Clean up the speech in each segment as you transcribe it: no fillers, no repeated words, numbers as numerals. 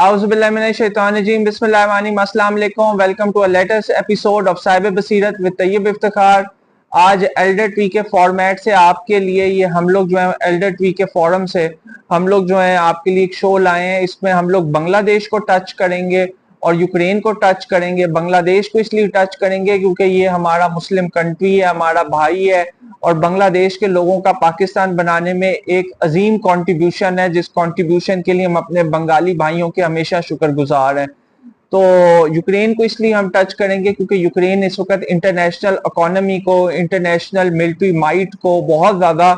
Auzubillahiminash-shaytanir-rajim. Bismillahirrahmanirrahim. Assalamu alaikum. Welcome to a latest episode of Cyber Basirat with Tayyab Iftikhar. आज Elder tree के format से आपके लिए ये हम लोग जो है एल्डर ट्री के फोरम से हम लोग जो है आपके लिए एक शो लाए हैं। इसमें हम लोग बांग्लादेश को टच करेंगे और यूक्रेन को टच करेंगे। बांग्लादेश को इसलिए टच करेंगे क्योंकि ये हमारा मुस्लिम कंट्री है, हमारा भाई है और बांग्लादेश के लोगों का पाकिस्तान बनाने में एक अजीम कंट्रीब्यूशन है, जिस कंट्रीब्यूशन के लिए हम अपने बंगाली भाइयों के हमेशा शुक्रगुजार हैं। तो यूक्रेन को इसलिए हम टच करेंगे क्योंकि यूक्रेन इस वक्त इंटरनेशनल इकोनॉमी को, इंटरनेशनल मिलिट्री माइट को बहुत ज्यादा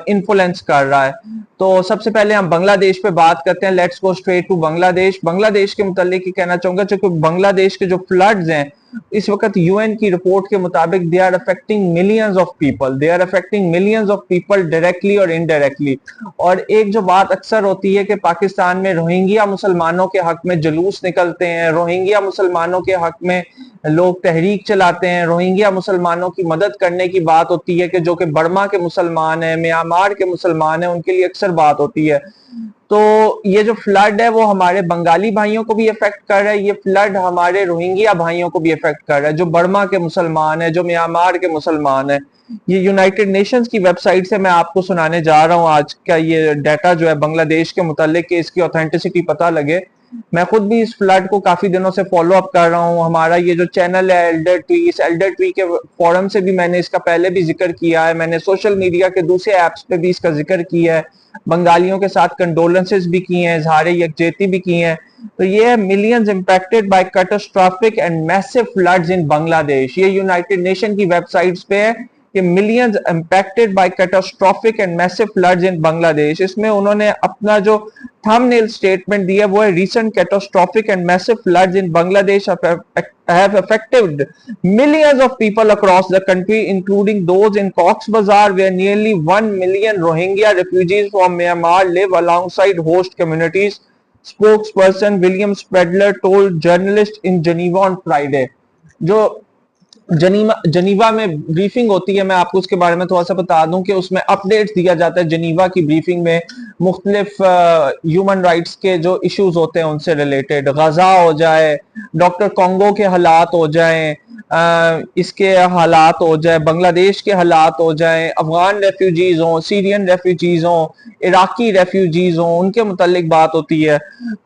इन्फ्लुएंस कर रहा है। तो सबसे पहले हम बांग्लादेश पे बात करते हैं। Let's go straight to Bangladesh. Bangladesh के मुतालिक कहना चाहूंगा क्योंकि बांग्लादेश के जो फ्लड्स हैं इस वक्त यूएन की रिपोर्ट के मुताबिक they are affecting millions of people, they are affecting millions of people directly और इनडायरेक्टली। और एक जो बात अक्सर होती है कि पाकिस्तान में रोहिंग्या मुसलमानों के हक में जुलूस निकलते हैं, रोहिंग्या मुसलमानों के हक में लोग तहरीक चलाते हैं, रोहिंग्या मुसलमानों की मदद करने की बात होती है कि जो कि बर्मा के मुसलमान हैं, म्यांमार के मुसलमान हैं, उनके लिए अक्सर बात होती है। तो ये जो फ्लड है वो हमारे बंगाली भाइयों को भी अफेक्ट कर रहा है, ये फ्लड हमारे रोहिंग्या भाइयों को भी अफेक्ट कर रहा है, जो बर्मा के मुसलमान है, जो म्यांमार के मुसलमान है। ये यूनाइटेड नेशंस की वेबसाइट से मैं आपको सुनाने जा रहा हूँ आज का ये डाटा जो है बांग्लादेश के मुतालिक, इसकी ऑथेंटिसिटी पता लगे। मैं खुद भी इस फ्लड को काफी दिनों से फॉलो अप कर रहा हूँ। हमारा ये जो चैनल है एल्डर ट्री, इस एल्डर ट्री के फोरम से भी मैंने इसका पहले भी जिक्र किया है, मैंने सोशल मीडिया के दूसरे एप्स पे भी इसका जिक्र किया है, बंगालियों के साथ कंडोलेंसेस भी किए हैं, इजहार यकजहती भी किए हैं। तो ये है millions impacted by catastrophic and massive floods इन बांग्लादेश। ये यूनाइटेड नेशन की वेबसाइट्स पे है कि millions impacted by catastrophic and massive floods इन बांग्लादेश। इसमें उन्होंने अपना जो थंबनेल स्टेटमेंट दिया वो है recent catastrophic and massive floods in Bangladesh have affected millions of people across the country, including those in Cox's Bazar, where nearly 1 million Rohingya refugees from Myanmar live alongside host communities. Spokesperson William Spredler told journalists in Geneva on Friday. जो जनीवा में briefing होती है, मैं आपको उसके बारे में थोड़ा सा बता दूं कि उसमें अपडेट्स दिया जाता है। जनीवा की ब्रीफिंग में मुख्तलिफ ह्यूमन राइट्स के जो इश्यूज होते हैं उनसे रिलेटेड, गजा हो जाए, डॉक्टर कॉन्गो के हालात हो जाए, इसके हालात हो जाए, बांग्लादेश के हालात हो जाए, अफगान रेफ्यूजीज हों, सीरियन रेफ्यूजीज हों, इराकी रेफ्यूजीज हों, उनके मुतालिक बात होती है।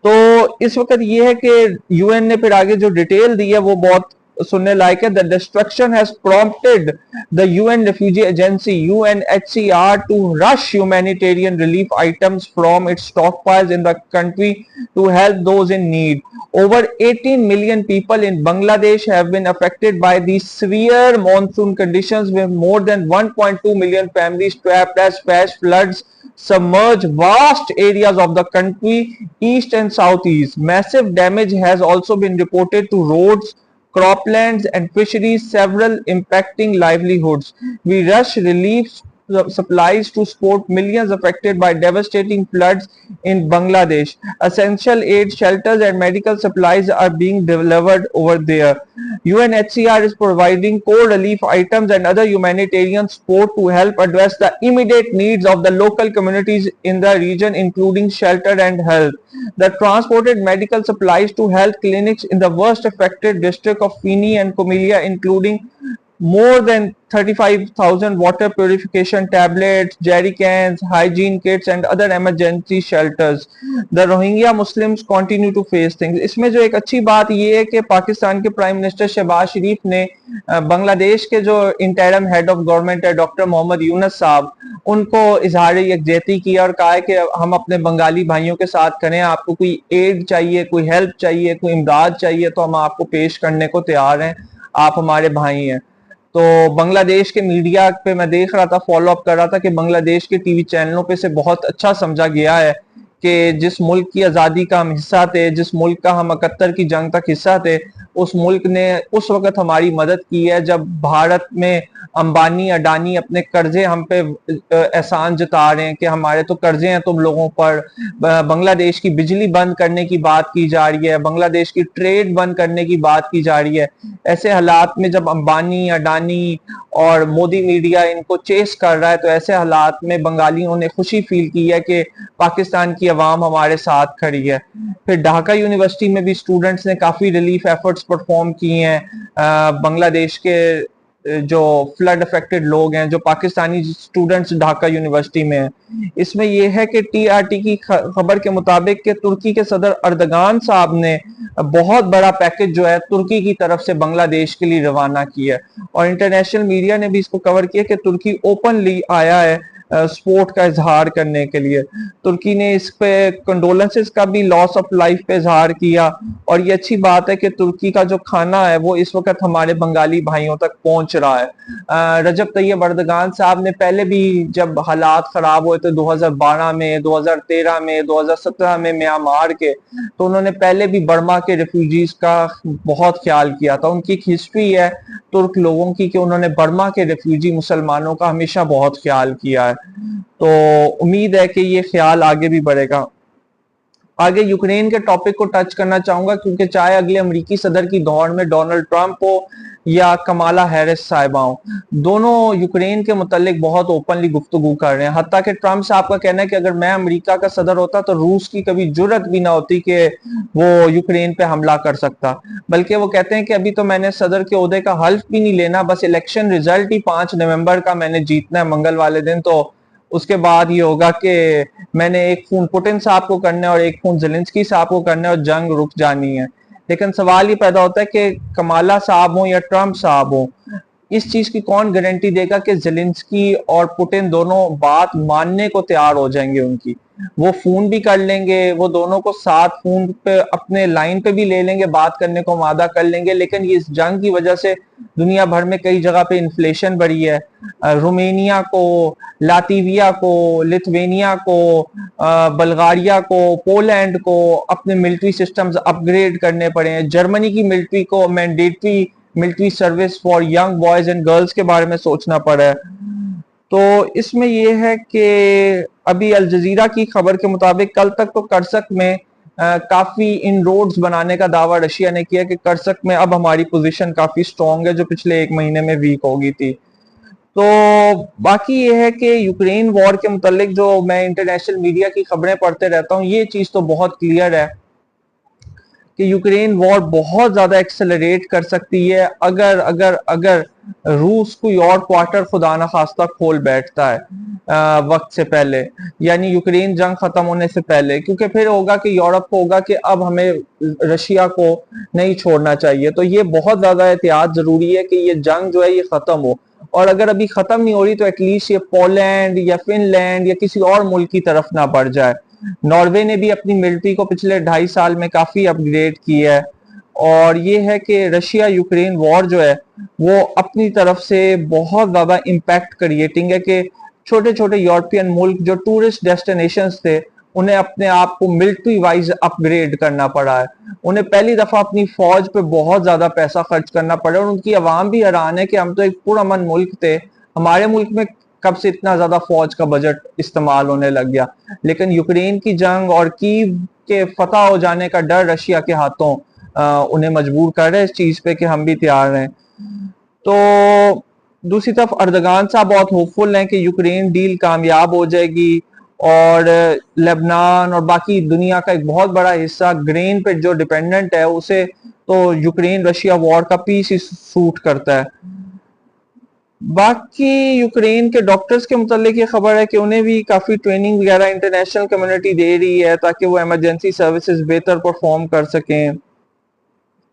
तो इस वक्त ये है कि यूएन ने फिर आगे जो डिटेल दी है वो बहुत सुनने लायक है। The destruction has prompted the UN Refugee Agency UNHCR to rush humanitarian relief items from its stockpiles in the country to help those in need. Over 18 million people in Bangladesh have been affected by these severe monsoon conditions, with more than 1.2 million families trapped as flash floods submerge vast areas of the country east and southeast. Massive damage has also been reported to roads, croplands and fisheries, several impacting livelihoods. We rush relief supplies to support millions affected by devastating floods in Bangladesh. Essential aid, shelters and medical supplies are being delivered over there. UNHCR is providing core relief items and other humanitarian support to help address the immediate needs of the local communities in the region, including shelter and health. The transported medical supplies to health clinics in the worst affected district of Fini and Comilia, including more than 35,000 water purification tablets, jerry cans, hygiene kits and other emergency shelters. The Rohingya Muslims continue to face things. इसमें जो एक अच्छी बात ये है कि पाकिस्तान के prime minister Shahbaz शरीफ ने बांग्लादेश के जो इंटरिम हेड ऑफ गवर्नमेंट है डॉक्टर मोहम्मद यूनुस साहब, उनको इजहार यकजहती किया और कहा है कि हम अपने बंगाली भाइयों के साथ करें, आपको कोई एड चाहिए, कोई हेल्प चाहिए, कोई इमदाद चाहिए तो हम आपको पेश करने को तैयार हैं, आप हमारे भाई हैं। तो बांग्लादेश के मीडिया पे मैं देख रहा था, फॉलो अप कर रहा था कि बांग्लादेश के टीवी चैनलों पे से बहुत अच्छा समझा गया है कि जिस मुल्क की आज़ादी का हम हिस्सा थे, जिस मुल्क का हम 71 की जंग तक हिस्सा थे, उस मुल्क ने उस वक्त हमारी मदद की है जब भारत में अंबानी अडानी अपने कर्जे हम पे एहसान जता रहे हैं कि हमारे तो कर्जे हैं तुम लोगों पर। बांग्लादेश की बिजली बंद करने की बात की जा रही है, बांग्लादेश की ट्रेड बंद करने की बात की जा रही है। ऐसे हालात में जब अंबानी अडानी और मोदी मीडिया इनको चेस कर रहा है, तो ऐसे हालात में बंगालियों ने खुशी फील की है कि पाकिस्तान की की आवाम हमारे साथ खड़ी है। फिर ढाका यूनिवर्सिटी में भी स्टूडेंट्स ने काफी रिलीफ एफर्ट्स परफॉर्म किए हैं। बांग्लादेश के जो फ्लड अफेक्टेड लोग हैं, जो पाकिस्तानी स्टूडेंट्स ढाका यूनिवर्सिटी में हैं, इसमें यह है कि टीआरटी की खबर के मुताबिक कि तुर्की के सदर अर्दगान साहब ने बहुत बड़ा पैकेज जो है तुर्की की तरफ से बांग्लादेश के लिए रवाना किया है, और इंटरनेशनल मीडिया ने भी इसको कवर किया कि तुर्की ओपनली आया है सपोर्ट का इजहार करने के लिए। तुर्की ने इस पे कंडोलेंसेस का भी लॉस ऑफ लाइफ पे इजहार किया, और ये अच्छी बात है कि तुर्की का जो खाना है वो इस वक्त हमारे बंगाली भाइयों तक पहुंच रहा है। रजब तैयब अर्दगान साहब ने पहले भी जब हालात खराब हुए थे 2012 में, 2013 में, 2017 में म्यांमार के, तो उन्होंने पहले भी बर्मा के रेफ्यूजीज का बहुत ख्याल किया था। उनकी एक हिस्ट्री है तुर्क लोगों की कि उन्होंने बर्मा के रेफ्यूजी मुसलमानों का हमेशा बहुत ख्याल किया है। तो उम्मीद है कि ये ख्याल आगे भी बढ़ेगा। आगे यूक्रेन के टॉपिक को टच करना चाहूंगा, क्योंकि चाहे अगले अमेरिकी सदर की दौड़ में डोनाल्ड ट्रंप हो या कमाला हैरिस साहिबा हो, दोनों यूक्रेन के मुतालिक बहुत ओपनली गुफ्तगू कर रहे हैं। हत्ता कि ट्रंप साहब का कहना है कि अगर मैं अमेरिका का सदर होता तो रूस की कभी जुर्रत भी ना होती कि वो यूक्रेन पे हमला कर सकता, बल्कि वो कहते हैं कि अभी तो मैंने सदर के ओहदे का हल्फ भी नहीं लेना, बस इलेक्शन रिजल्ट ही 5 नवंबर का मैंने जीतना है मंगल वाले दिन, तो उसके बाद ये होगा कि मैंने एक खून पुतिन साहब को करना है और एक खून ज़ेलेंस्की साहब को करना है और जंग रुक जानी है। लेकिन सवाल ये पैदा होता है कि कमाला साहब हो या ट्रंप साहब हो, इस चीज की कौन गारंटी देगा कि ज़ेलेंस्की और पुतिन दोनों बात मानने को तैयार हो जाएंगे उनकी। वो फोन भी कर लेंगे, वो दोनों को साथ फोन पे अपने लाइन पे भी ले लेंगे, बात करने को वादा कर लेंगे, लेकिन ये इस जंग की वजह से दुनिया भर में कई जगह पे इन्फ्लेशन बढ़ी है। रोमेनिया को, लातविया को, लिथुआनिया को, बल्गारिया को, पोलैंड को अपने मिलिट्री सिस्टम्स अपग्रेड करने पड़े हैं। जर्मनी की मिलिट्री को mandatory military service for young boys and girls के बारे में सोचना पड़ा है। तो इसमें यह है कि अभी अल जजीरा की खबर के मुताबिक कल तक तो कर्सक में काफी इन रोड्स बनाने का दावा रशिया ने किया कि कर्सक में अब हमारी पोजीशन काफी स्ट्रांग है, जो पिछले 1 महीने में वीक हो गई थी। तो बाकी ये है कि यूक्रेन वॉर के मुतालिक जो मैं इंटरनेशनल मीडिया की खबरें पढ़ते रहता हूँ, ये चीज तो बहुत क्लियर है कि यूक्रेन वॉर बहुत ज्यादा एक्सेलरेट कर सकती है अगर अगर अगर रूस कोई और क्वार्टर खुदा ना खास्ता खोल बैठता है वक्त से पहले, यानी यूक्रेन जंग खत्म होने से पहले, क्योंकि फिर होगा कि यूरोप को होगा कि अब हमें रशिया को नहीं छोड़ना चाहिए। तो ये बहुत ज्यादा एहतियात जरूरी है कि ये जंग जो है ये खत्म हो, और अगर अभी खत्म नहीं हो रही तो एटलीस्ट ये पोलैंड या फिनलैंड या किसी और मुल्क की तरफ ना बढ़ जाए। नॉर्वे ने भी अपनी मिलिट्री को पिछले 2.5 साल में काफी अपग्रेड किया है, और ये है कि रशिया यूक्रेन वॉर जो है वो अपनी तरफ से बहुत ज्यादा इम्पैक्ट क्रिएटिंग है कि छोटे छोटे यूरोपियन मुल्क जो टूरिस्ट डेस्टिनेशंस थे उन्हें अपने आप को मिलिट्री वाइज अपग्रेड करना पड़ा है। उन्हें पहली दफा अपनी फौज पे बहुत ज्यादा पैसा खर्च करना पड़ा, और उनकी आवाम भी हैरान है कि हम तो एक पुरअमन मुल्क थे, हमारे मुल्क में कब से इतना ज्यादा फौज का बजट इस्तेमाल होने लग गया। लेकिन यूक्रेन की जंग और कीव के फतह हो जाने का डर रशिया के हाथों उन्हें मजबूर कर रहे हैं इस चीज पे कि हम भी तैयार हैं। तो दूसरी तरफ अर्दगान साहब बहुत होपफुल हैं कि यूक्रेन डील कामयाब हो जाएगी, और लेबनान और बाकी दुनिया का एक बहुत बड़ा हिस्सा ग्रेन पे जो डिपेंडेंट है उसे तो यूक्रेन रशिया वॉर का पीस ही सूट करता है। बाकी यूक्रेन के डॉक्टर्स के मुतालिक ये खबर है कि उन्हें भी काफी ट्रेनिंग वगैरह इंटरनेशनल कम्युनिटी दे रही है ताकि वो इमरजेंसी सर्विसेज बेहतर परफॉर्म कर सकें।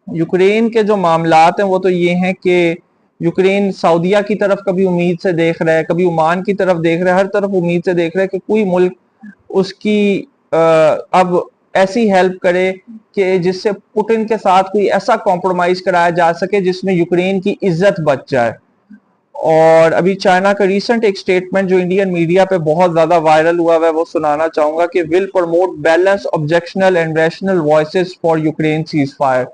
यूक्रेन के जो मामलात हैं वो तो ये हैं कि यूक्रेन सऊदिया की तरफ कभी उम्मीद से देख रहा है, कभी ओमान की तरफ देख रहा है, हर तरफ उम्मीद से देख रहा है कि कोई मुल्क उसकी अब ऐसी हेल्प करे कि जिससे पुतिन के साथ कोई ऐसा कॉम्प्रोमाइज कराया जा सके जिसमें यूक्रेन की इज्जत बच जाए। और अभी चाइना का रिसेंट एक स्टेटमेंट जो इंडियन मीडिया पे बहुत ज्यादा वायरल हुआ है वो सुनाना चाहूंगा कि will promote balance objectional and rational voices for Ukraine cease fire.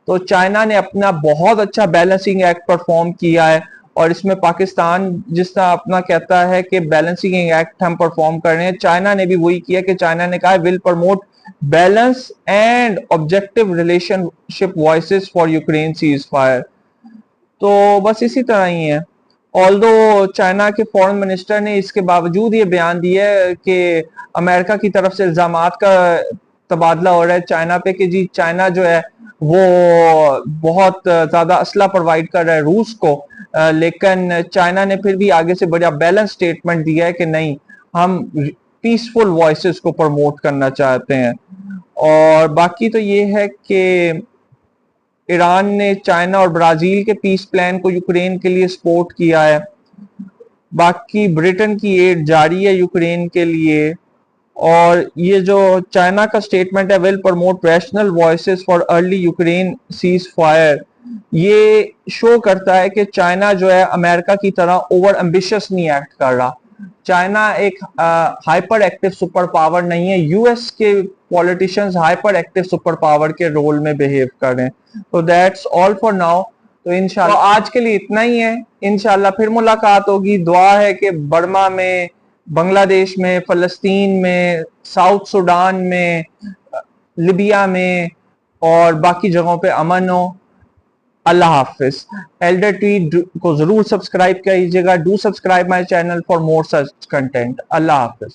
तो चाइना ने अपना बहुत अच्छा बैलेंसिंग एक्ट परफॉर्म किया है, और इसमें पाकिस्तान जिस तरह अपना कहता है कि बैलेंसिंग एक्ट हम परफॉर्म कर रहे हैं, चाइना ने भी वही किया कि चाइना ने कहा will promote balance and objective relationship voices for Ukraine cease fire. तो बस इसी तरह ही है। ऑल्दो चाइना के फॉरेन मिनिस्टर ने इसके बावजूद ये बयान दिया है कि अमेरिका की तरफ से इल्जामात का तबादला हो रहा है चाइना पे कि जी चाइना जो है वो बहुत ज्यादा असला प्रोवाइड कर रहा है रूस को, लेकिन चाइना ने फिर भी आगे से बड़ा बैलेंस स्टेटमेंट दिया है कि नहीं, हम पीसफुल वॉइसेस को प्रमोट करना चाहते हैं। और बाकी तो ये है कि ईरान ने चाइना और ब्राजील के पीस प्लान को यूक्रेन के लिए सपोर्ट किया है। बाकी ब्रिटेन की एड जारी है यूक्रेन के लिए। और ये जो चाइना का स्टेटमेंट है, will promote rational voices for early Ukraine cease fire, ये शो करता है कि चाइना जो है अमेरिका की तरह ओवर एम्बिशियस नहीं एक्ट कर रहा। चाइना एक हाइपर एक्टिव सुपर पावर नहीं है। यूएस के politicians hyper active super power के रोल में बिहेव कर रहे हैं। तो दैट्स ऑल फॉर नाउ। तो इंशाल्लाह आज के लिए इतना ही है। इंशाल्लाह फिर मुलाकात होगी। दुआ है कि बर्मा में, बांग्लादेश में, फलस्तीन में, साउथ सुडान में, लिबिया में और बाकी जगहों पे अमन हो। अल्लाह हाफिज। एल्डर ट्वीट को जरूर सब्सक्राइब कीजिएगा। Do subscribe my channel for more such content. Allah Hafiz.